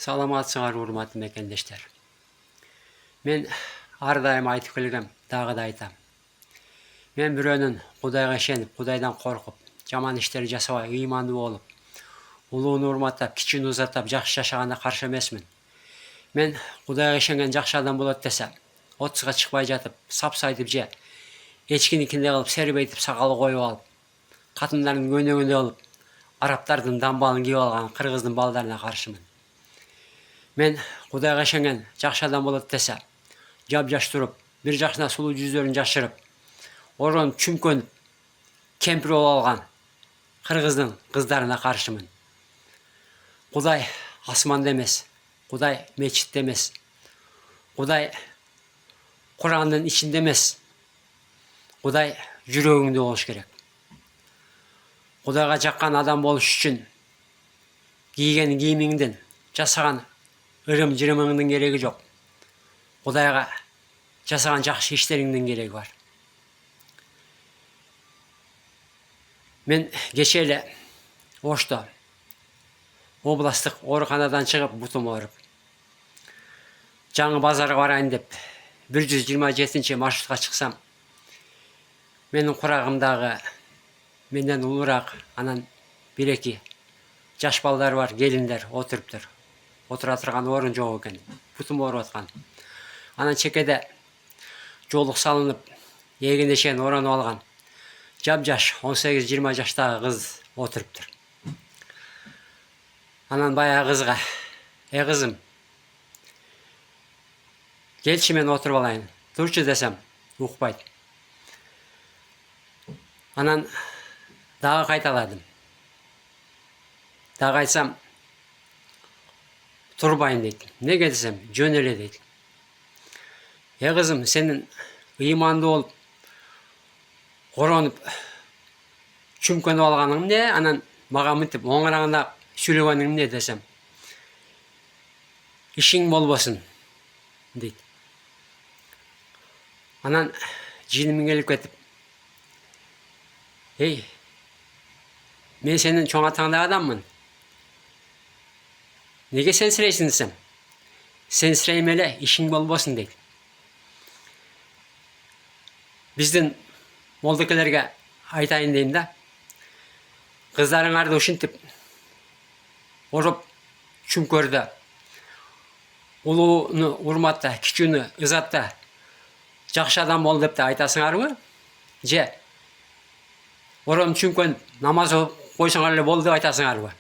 Саламатсыңар урматтуу мекендештер. Мен ар дайым айтып келгем, дагы да айтам. Мен бирөөнүн Кудайга ишенип, Кудайдан коркуп, жаман иштер жасабай, ыймандуу болуп, улууну урматтап, кичүүнү узатып, жакшы жашаганына каршы эмесмин. Мен Кудайга ишенген жакшы адам болот десе, отузга чыкпай жатып, сапсайтып же эчкиникиндей кылып сербейтип сакалы коюп алып, катындардын көйнөгүндөй болуп, арабтардын дамбалын кийип алган кыргыздын балдарына каршымын. Мен Кудайга ишенген жакшы адам болот десе, жап-жаш туруп, бир жакшына сулуу жүздөрүн жашырып, оронуп чүмкөнүп, кемпир болуп алган кыргыздын кыздарына каршымын. Кудай асманда эмес, Кудай мечитте эмес, Кудай Курандын ичинде эмес, Кудай жүрөгүңдө болуш керек. Кудайга жаккан адам болуш үчүн кийген кийимиңдин, жасаган ырым-жырымыңдын кереги жок. Кудайга жасаган жакшы иштериңдин кереги бар. Мен кечээ эле Ошто областтык ооруканадан чыгып, бутум ооруп, жаңы базарга барайын деп 127 маршрутка чыксам, менин курагымдагы менден улуураак, анан 1-2 жаш балдар бар, келиндер отуруптур. Отура турган орун жок экен, бутум ооруп аткан. Анан чекеде жолук салынып, эгине чейин оронуп алган жап-жаш 18-20 жаштагы кыз отуруптур. Анан баягы кызга: кызым, келчи мен отуруп алайын, турчу десем, укпайт. Анан дагы кайталадым. Дагы айтсам, турбайын дейт. Неге десем, жөн эле дейт. Кызым, сенин ыймандуу болуп, оронуп, чүмкөнүп алганың эмне? Анан мага мынтип оңараңда сүйлөгөнүң эмне десем, ишиң болбосун дейт. Анан жиним келип кетип: мен сенин чоң атаңдагы адаммын. Неге сенсирейсиң десем, сенсирейм эле, ишиң болбосун дейт. Биздин молдокелерге айтайын дейм да, кыздарыңарды ушинтип ороп, чүмкөрдө, улууну урматта, кичүүнү ызатта, жакшы адам бол деп айтасыңарбы? Же оронуп чүмкөнүп, намаз окуп койсоңор эле болду деп айтасыңарбы?